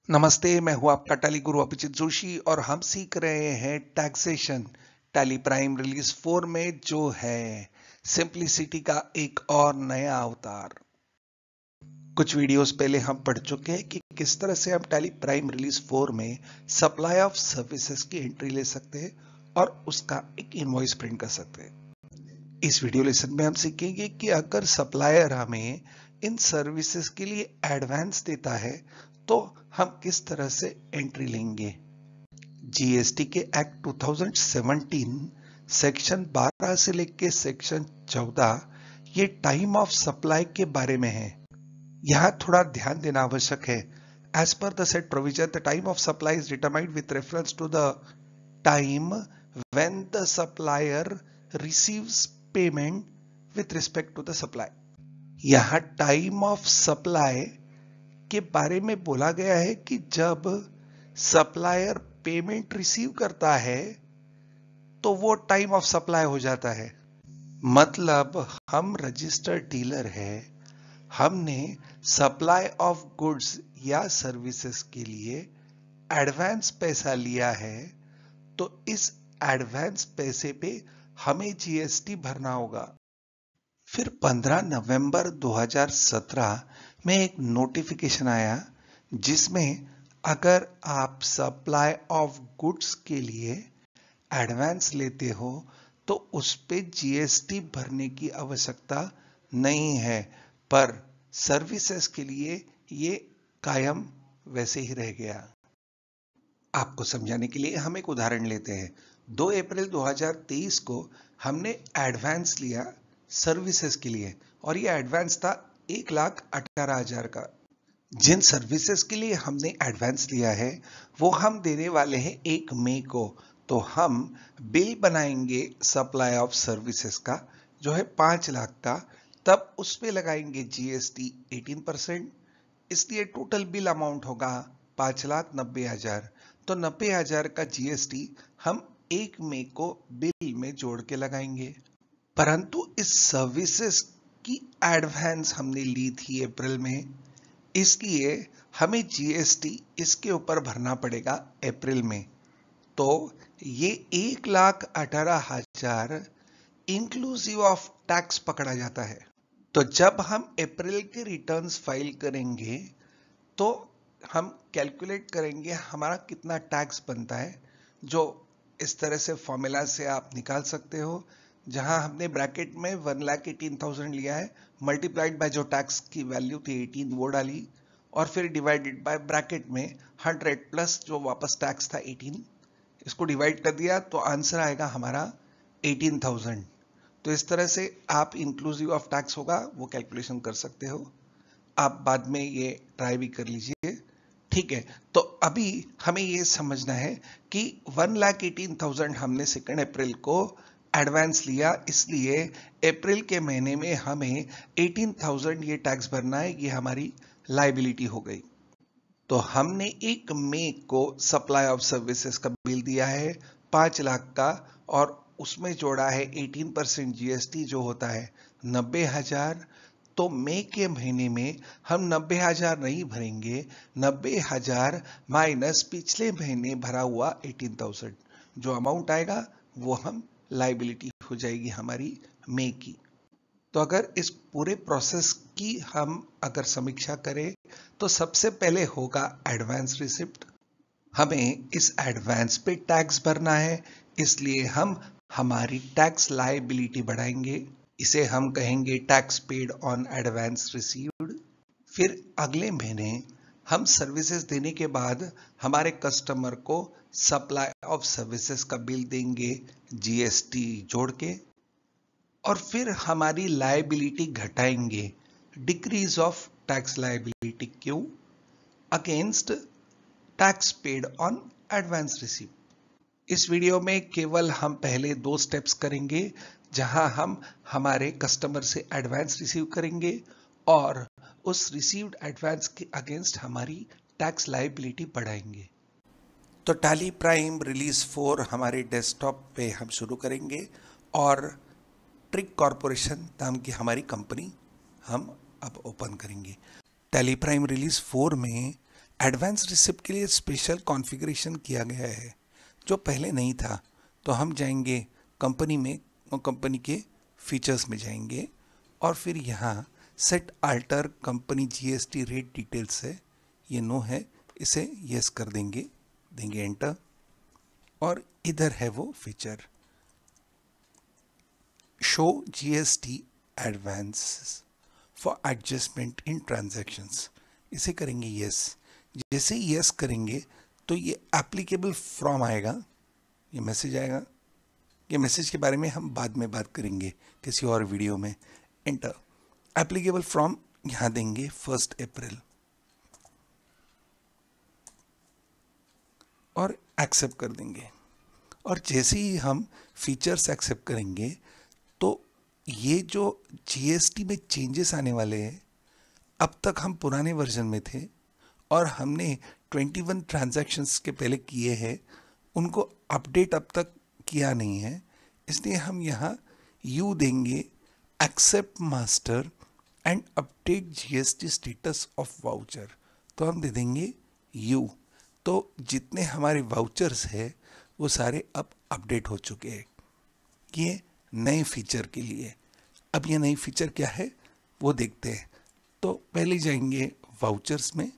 नमस्ते, मैं हूं आपका टैली गुरु अभिजीत जोशी और हम सीख रहे हैं टैक्सेशन टैली प्राइम रिलीज 4 में जो है सिंप्लिसिटी का एक और नया अवतार। कुछ वीडियोस पहले हम पढ़ चुके हैं कि किस तरह से हम टैली प्राइम रिलीज 4 में सप्लाई ऑफ सर्विसेज की एंट्री ले सकते हैं और उसका एक इनवॉइस प्रिंट कर सकते हैं। इस वीडियो लेसन में हम सीखेंगे कि अगर सप्लायर हमें इन सर्विसेज के लिए एडवांस देता है तो हम किस तरह से एंट्री लेंगे। जीएसटी के एक्ट 2017 सेक्शन 12 से लेके सेक्शन 14 ये टाइम ऑफ सप्लाई के बारे में है। यहां थोड़ा ध्यान देना आवश्यक है। As per the set provision the time of supply is determined with reference to the time when the supplier receives payment with respect to the supply. यहां टाइम ऑफ सप्लाई के बारे में बोला गया है कि जब सप्लायर पेमेंट रिसीव करता है तो वो टाइम ऑफ सप्लाई हो जाता है। मतलब हम रजिस्टर्ड डीलर है, हमने सप्लाई ऑफ गुड्स या सर्विसेज के लिए एडवांस पैसा लिया है तो इस एडवांस पैसे पे हमें जीएसटी भरना होगा। फिर 15 नवंबर 2017 में एक नोटिफिकेशन आया जिसमें अगर आप सप्लाई ऑफ गुड्स के लिए एडवांस लेते हो तो उस पे जीएसटी भरने की आवश्यकता नहीं है, पर सर्विसेज के लिए ये कायम वैसे ही रह गया। आपको समझाने के लिए हम एक उदाहरण लेते हैं। 2 अप्रैल 2023 को हमने एडवांस लिया सर्विसेज के लिए और ये एडवांस था 1,18,000 का। जिन सर्विसेज के लिए हमने एडवांस लिया है वो हम देने वाले हैं 1 मई को। तो हम बिल बनाएंगे सप्लाई ऑफ सर्विसेज का जो है 5 लाख का, तब उस पे लगाएंगे जीएसटी 18%, इसलिए टोटल बिल अमाउंट होगा 5,90,000। तो 90,000 का जीएसटी हम 1 मई को बिल में जोड़ के लगाएंगे। परंतु इस सर्विसेज की एडवांस हमने ली थी अप्रैल में, इसलिए हमें जीएसटी इसके ऊपर भरना पड़ेगा अप्रैल में। तो ये 1,18,000 इंक्लूसिव ऑफ टैक्स पकड़ा जाता है। तो जब हम अप्रैल के रिटर्न्स फाइल करेंगे तो हम कैलकुलेट करेंगे हमारा कितना टैक्स बनता है, जो इस तरह से फॉर्मूला से आप निकाल सकते हो। जहां हमने ब्रैकेट में 1,18,000 लिया है, मल्टीप्लाइड बाय जो टैक्स की वैल्यू थी 18 वो डाली और फिर डिवाइडेड बाय ब्रैकेट में 100 प्लस जो वापस टैक्स था 18, इसको डिवाइड कर दिया तो आंसर आएगा हमारा 18,000। तो इस तरह से आप इंक्लूसिव ऑफ टैक्स होगा वो कैलकुलेशन कर सकते हो। आप बाद में ये ट्राई भी कर लीजिए, ठीक है। तो अभी हमें ये समझना है कि 1,18,000 हमने 2 अप्रैल को एडवांस लिया, इसलिए अप्रैल के महीने में हमें 18,000 ये टैक्स भरना है, ये हमारी लायबिलिटी हो गई। तो हमने 1 मई को सप्लाई ऑफ सर्विसेज का बिल दिया है 5 लाख का और उसमें जोड़ा है 18% जीएसटी जो होता है 90,000। तो मई के महीने में हम 90,000 नहीं भरेंगे, 90,000 माइनस पिछले महीने भरा हुआ 18,000, जो अमाउंट आएगा वो हम लायबिलिटी हो जाएगी हमारी मई की। तो अगर इस पूरे प्रोसेस की हम अगर समीक्षा करें तो सबसे पहले होगा एडवांस रिसिप्ट। हमें इस एडवांस पे टैक्स भरना है, इसलिए हम हमारी टैक्स लायबिलिटी बढ़ाएंगे, इसे हम कहेंगे tax paid on advance received. फिर अगले महीने हम सर्विसेज देने के बाद हमारे कस्टमर को सप्लाई ऑफ सर्विसेज का बिल देंगे जीएसटी जोड़ के, और फिर हमारी लायबिलिटी घटाएंगे, डिक्रीज ऑफ टैक्स लायबिलिटी क्यों against tax paid on advance receive. इस वीडियो में केवल हम पहले 2 स्टेप्स करेंगे जहां हम हमारे कस्टमर से एडवांस रिसीव करेंगे और उस रिसीव्ड एडवांस के अगेंस्ट हमारी टैक्स लायबिलिटी बढ़ाएंगे। तो टैली प्राइम रिलीज 4 हमारे डेस्कटॉप पे हम शुरू करेंगे और ट्रिक कॉरपोरेशन नाम की हमारी कंपनी हम अब ओपन करेंगे। टैली प्राइम रिलीज 4 में एडवांस रिसिप्ट के लिए स्पेशल कॉन्फ़िगरेशन किया गया है जो पहले नहीं था। तो हम जाएंगे कंपनी में और कंपनी के फीचर्स में जाएंगे और फिर यहाँ set alter company GST rate details है, ये नो है, इसे यस कर देंगे एंटर। और इधर है वो feature show GST advance for adjustment in transactions, इसे करेंगे यस। जैसे ही यस करेंगे तो ये एप्लीकेबल फ्रॉम आएगा, ये मैसेज आएगा। ये मैसेज के बारे में हम बाद में बात करेंगे किसी और वीडियो में। एंटर। एप्लीकेबल फ्रॉम यहाँ देंगे 1 अप्रैल और एक्सेप्ट कर देंगे। और जैसे ही हम फीचर्स एक्सेप्ट करेंगे तो ये जो जीएसटी में चेंजेस आने वाले हैं, अब तक हम पुराने वर्जन में थे और हमने 21 ट्रांजैक्शंस के पहले किए हैं, उनको अपडेट अब तक किया नहीं है, इसलिए हम यहाँ यू देंगे accept master and update GST status of voucher. तो हम दे देंगे यू। तो जितने हमारे वाउचर्स हैं वो सारे अब अपडेट हो चुके हैं ये नए फीचर के लिए। अब ये नई फीचर क्या है वो देखते हैं। तो पहले जाएंगे वाउचर्स में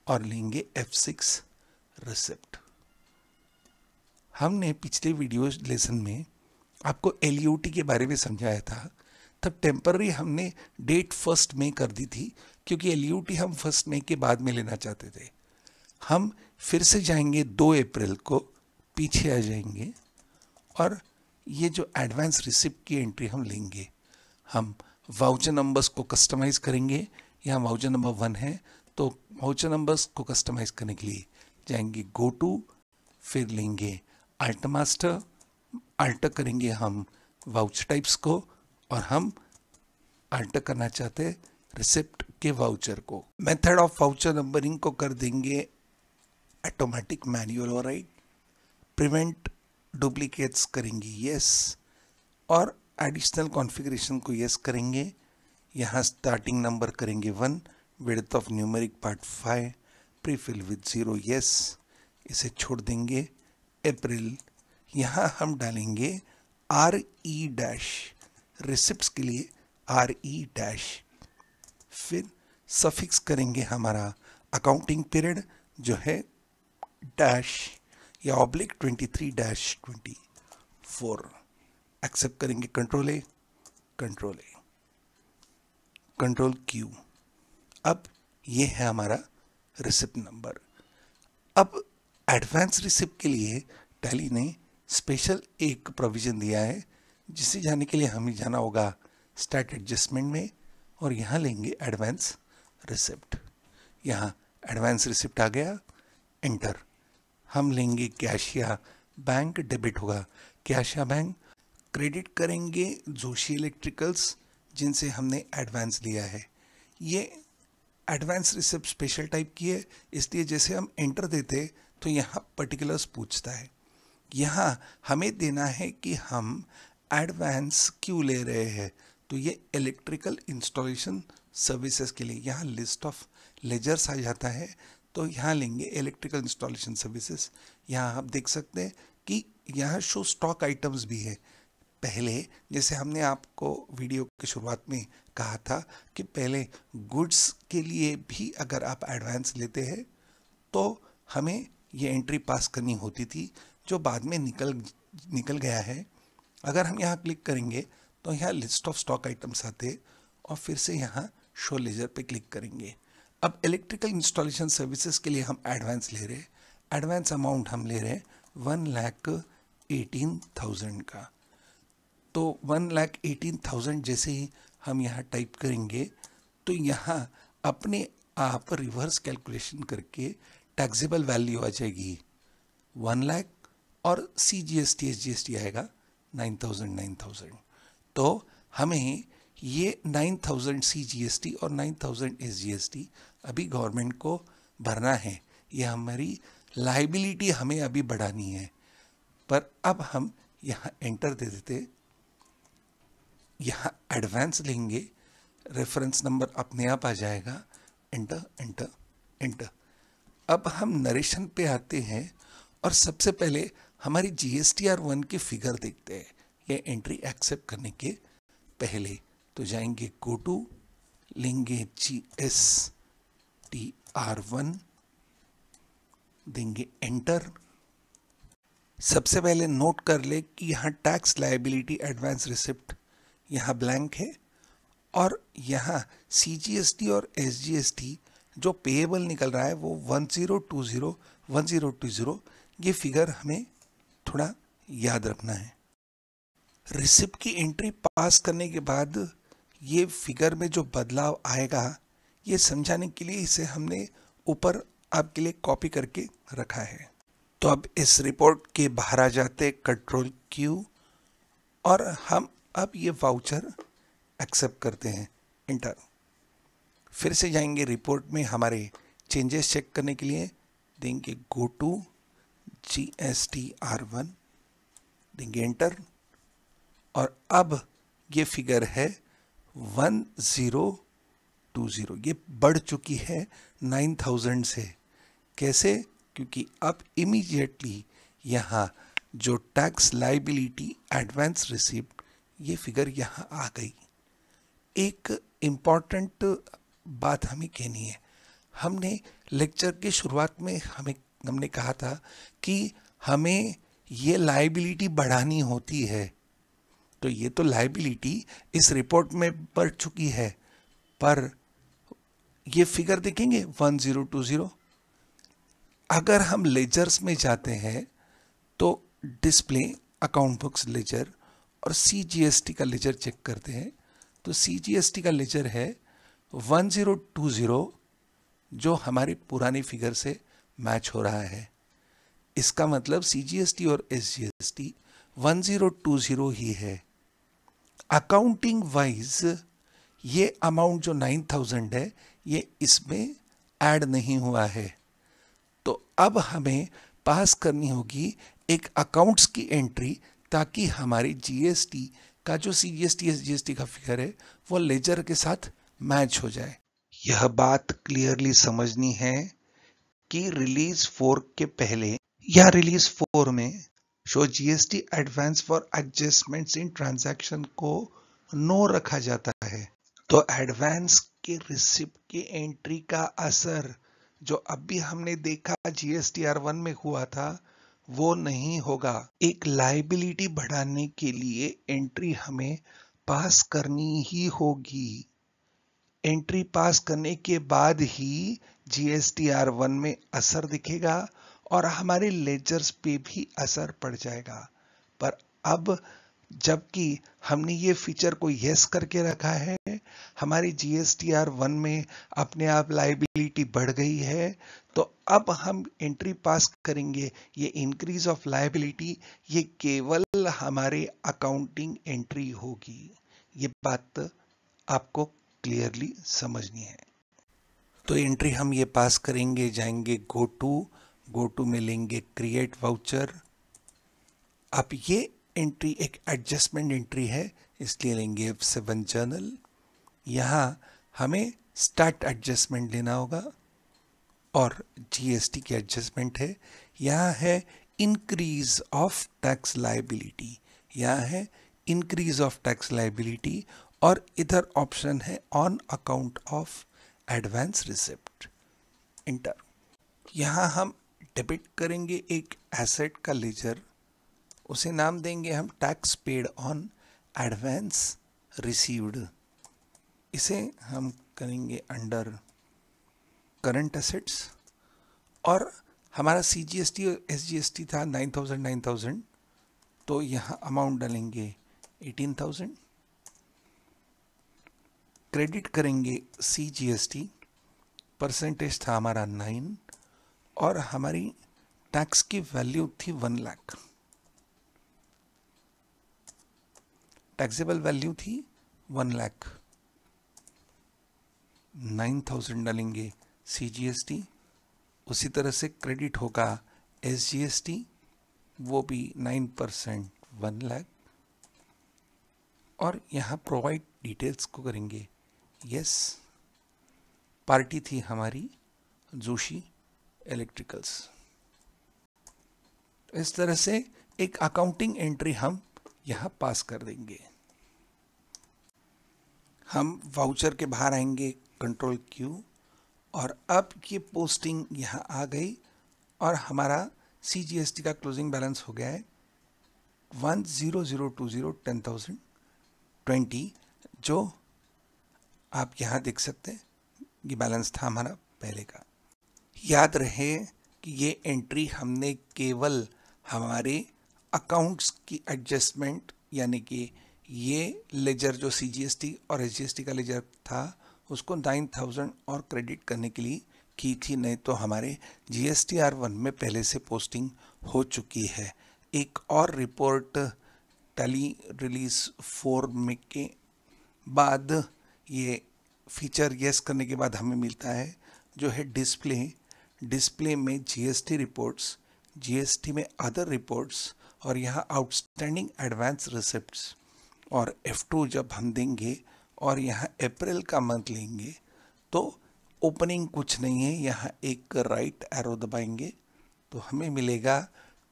और लेंगे F6 रिसिप्ट। हमने पिछले वीडियो लेसन में आपको LUT के बारे में समझाया था, तब टेम्पररी हमने डेट 1 मई कर दी थी क्योंकि LUT हम 1 मई के बाद में लेना चाहते थे। हम फिर से जाएंगे 2 अप्रैल को, पीछे आ जाएंगे और ये जो एडवांस रिसिप्ट की एंट्री हम लेंगे, हम वाउचर नंबर्स को कस्टमाइज़ करेंगे। यहाँ वाउचर नंबर 1 है तो वाउचर नंबर्स को कस्टमाइज़ करने के लिए जाएंगे गो टू, फिर लेंगे अल्ट मास्टर, अल्ट करेंगे हम वाउचर टाइप्स को और हम अल्ट करना चाहते हैं रिसिप्ट के वाउचर को। मेथड ऑफ वाउचर नंबरिंग को कर देंगे automatic manual override, prevent duplicates करेंगे यस और एडिशनल कॉन्फ़िगरेशन को यस करेंगे। यहाँ स्टार्टिंग नंबर करेंगे 1, width of numeric part 5, prefill with 0 yes, इसे छोड़ देंगे अप्रैल। यहाँ हम डालेंगे RE डैश, रिसिप्ट्स के लिए RE डैश, फिर सफिक्स करेंगे हमारा अकाउंटिंग पीरियड जो है डैश या ऑब्लिक 23-24, एक्सेप्ट करेंगे कंट्रोल A, कंट्रोल Q। अब ये है हमारा रिसिप्ट नंबर। अब एडवांस रिसिप्ट के लिए टैली ने स्पेशल एक प्रोविज़न दिया है जिसे जाने के लिए हमें जाना होगा स्टार्ट एडजस्टमेंट में और यहाँ लेंगे एडवांस रिसिप्ट। यहाँ एडवांस रिसिप्ट आ गया, एंटर। हम लेंगे कैश या बैंक, डेबिट होगा कैश या बैंक, क्रेडिट करेंगे जोशी इलेक्ट्रिकल्स जिनसे हमने एडवांस लिया है। ये एडवांस रिसिप्ट स्पेशल टाइप की है, इसलिए जैसे हम एंटर देते तो यहाँ पर्टिकुलर्स पूछता है। यहाँ हमें देना है कि हम एडवांस क्यों ले रहे हैं, तो ये इलेक्ट्रिकल इंस्टॉलेशन सर्विसेज के लिए। यहाँ लिस्ट ऑफ लेजर्स आ जाता है तो यहाँ लेंगे इलेक्ट्रिकल इंस्टॉलेशन सर्विसेज। यहाँ आप देख सकते हैं कि यहाँ शो स्टॉक आइटम्स भी है। पहले जैसे हमने आपको वीडियो की शुरुआत में कहा था कि पहले गुड्स के लिए भी अगर आप एडवांस लेते हैं तो हमें ये एंट्री पास करनी होती थी, जो बाद में निकल गया है। अगर हम यहाँ क्लिक करेंगे तो यहाँ लिस्ट ऑफ स्टॉक आइटम्स आते और फिर से यहाँ शो लेजर पे क्लिक करेंगे। अब इलेक्ट्रिकल इंस्टॉलेशन सर्विसेज के लिए हम एडवांस ले रहे हैं। एडवांस अमाउंट हम ले रहे हैं 1,18,000 का। तो 1,18,000 जैसे ही हम यहाँ टाइप करेंगे तो यहाँ अपने आप रिवर्स कैलकुलेशन करके टैक्सेबल वैल्यू आ जाएगी 1 लाख और CGST SGST आएगा 9,000। तो हमें ये 9,000 CGST और 9,000 SGST अभी गवर्नमेंट को भरना है। ये हमारी लाइबिलिटी हमें अभी बढ़ानी है। पर अब हम यहाँ एंटर दे देते, यहाँ एडवांस लेंगे, रेफरेंस नंबर अपने आप आ जाएगा, एंटर एंटर एंटर। अब हम नरेशन पे आते हैं और सबसे पहले हमारी GSTR1 की फिगर देखते हैं, ये एंट्री एक्सेप्ट करने के पहले। तो जाएंगे गो टू, लेंगे GSTR1, देंगे एंटर। सबसे पहले नोट कर ले कि यहाँ टैक्स लायबिलिटी एडवांस रिसिप्ट यहाँ ब्लैंक है, और यहाँ CGST और SGST जो पेएबल निकल रहा है वो 1020 ये फिगर हमें थोड़ा याद रखना है। रिसिप्ट की एंट्री पास करने के बाद ये फिगर में जो बदलाव आएगा ये समझाने के लिए इसे हमने ऊपर आपके लिए कॉपी करके रखा है। तो अब इस रिपोर्ट के बाहर आ जाते कंट्रोल Q, और हम अब ये वाउचर एक्सेप्ट करते हैं, इंटर। फिर से जाएंगे रिपोर्ट में हमारे चेंजेस चेक करने के लिए, देंगे गो टू GSTR1, देंगे एंटर, और अब ये फिगर है 1020, ये बढ़ चुकी है 9000 से। कैसे? क्योंकि अब इमीडिएटली यहाँ जो टैक्स लायबिलिटी एडवांस रिसिप्ट ये फिगर यहाँ आ गई। एक इम्पॉर्टेंट बात हमें कहनी है, हमने लेक्चर की शुरुआत में हमने कहा था कि हमें ये लायबिलिटी बढ़ानी होती है। तो ये तो लायबिलिटी इस रिपोर्ट में बढ़ चुकी है, पर ये फिगर देखेंगे 1020। अगर हम लेजर्स में जाते हैं तो डिस्प्ले, अकाउंट बुक्स लेजर और CGST का लेजर चेक करते हैं, तो CGST का लेजर है 1020 जो हमारी पुरानी फिगर से मैच हो रहा है। इसका मतलब CGST और SGST 1020 ही है। अकाउंटिंग वाइज ये अमाउंट जो 9000 है ये इसमें ऐड नहीं हुआ है। तो अब हमें पास करनी होगी एक अकाउंट्स की एंट्री, ताकि हमारी GST का जो CGST SGST का फिगर है वो लेजर के साथ मैच हो जाए। यह बात क्लियरली समझनी है कि रिलीज 4 के पहले या रिलीज 4 में show GST advance for adjustments in transaction को नो रखा जाता है। तो एडवांस के रिसिप्ट की एंट्री का असर जो अभी हमने देखा GSTR1 में हुआ था वो नहीं होगा। एक लायबिलिटी बढ़ाने के लिए एंट्री हमें पास करनी ही होगी। एंट्री पास करने के बाद ही GSTR1 में असर दिखेगा और हमारे लेजर्स पे भी असर पड़ जाएगा। पर अब जबकि हमने ये फीचर को यस करके रखा है, हमारी GSTR1 में अपने आप लायबिलिटी बढ़ गई है, तो अब हम एंट्री पास करेंगे। ये इंक्रीज ऑफ लायबिलिटी ये केवल हमारे अकाउंटिंग एंट्री होगी। ये बात आपको क्लियरली समझनी है। तो एंट्री हम ये पास करेंगे, जाएंगे गो टू में लेंगे क्रिएट वाउचर। अब ये एंट्री एक एडजस्टमेंट एंट्री है, इसलिए लेंगे F7 जर्नल। यहाँ हमें स्टार्ट एडजस्टमेंट लेना होगा और GST की एडजस्टमेंट है। यहाँ है इंक्रीज ऑफ टैक्स लायबिलिटी, यहाँ है इंक्रीज ऑफ टैक्स लायबिलिटी, और इधर ऑप्शन है on account of advance receipt, inter. यहाँ हम डेबिट करेंगे एक एसेट का लेजर, उसे नाम देंगे हम tax paid on advance received. इसे हम करेंगे अंडर करंट एसेट्स, और हमारा CGST और SGST था 9000, तो यहाँ अमाउंट डालेंगे 18000। क्रेडिट करेंगे CGST, परसेंटेज था हमारा 9, और हमारी टैक्स की वैल्यू थी 1 लाख, टैक्सेबल वैल्यू थी 1 लाख। 9000 डालेंगे CGST, उसी तरह से क्रेडिट होगा SGST, वो भी 9% 1 लाख, और यहाँ प्रोवाइड डिटेल्स को करेंगे यस। पार्टी थी हमारी जोशी इलेक्ट्रिकल्स। इस तरह से एक अकाउंटिंग एंट्री हम यहां पास कर देंगे। हम वाउचर के बाहर आएंगे, कंट्रोल क्यू, और अब ये पोस्टिंग यहां आ गई और हमारा CGST का क्लोजिंग बैलेंस हो गया है 10020 10,020, जो आप यहां देख सकते हैं ये बैलेंस था हमारा पहले का। याद रहे कि ये एंट्री हमने केवल हमारे अकाउंट्स की एडजस्टमेंट, यानी कि ये लेजर जो CGST और SGST का लेजर था उसको 9,000 और क्रेडिट करने के लिए की थी, नहीं तो हमारे GSTR1 में पहले से पोस्टिंग हो चुकी है। एक और रिपोर्ट टैली रिलीज 4 में के बाद ये फीचर यस करने के बाद हमें मिलता है जो है डिस्प्ले में GST रिपोर्ट्स, GST में अदर रिपोर्ट्स, और यहाँ आउटस्टैंडिंग एडवांस रिसिप्ट्स। और F2 जब हम देंगे और यहाँ अप्रैल का मंथ लेंगे तो ओपनिंग कुछ नहीं है, यहाँ एक राइट एरो दबाएंगे तो हमें मिलेगा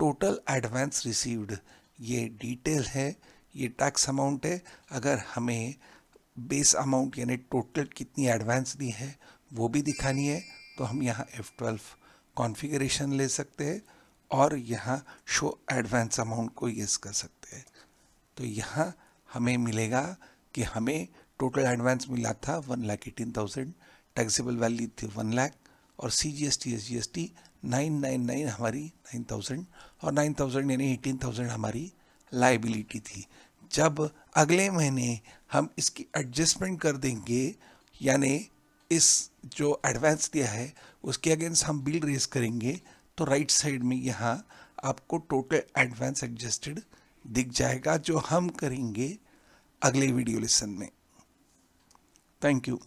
टोटल एडवांस रिसीव्ड। ये डिटेल है, ये टैक्स अमाउंट है। अगर हमें बेस अमाउंट यानी टोटल कितनी एडवांस दी है वो भी दिखानी है तो हम यहाँ F12 कॉन्फ़िगरेशन ले सकते हैं और यहाँ शो एडवांस अमाउंट को यस कर सकते हैं। तो यहाँ हमें मिलेगा कि हमें टोटल एडवांस मिला था 1,18,000, टैक्सेबल वैल्यू थी 1 लाख, और CGST SGST 999 हमारी 9,000, और 9,000 यानी 18,000 हमारी लाइबिलिटी थी। जब अगले महीने हम इसकी एडजस्टमेंट कर देंगे, यानी इस जो एडवांस दिया है उसके अगेंस्ट हम बिल रेज करेंगे, तो राइट साइड में यहाँ आपको टोटल एडवांस एडजस्टेड दिख जाएगा, जो हम करेंगे अगले वीडियो लेसन में। Thank you.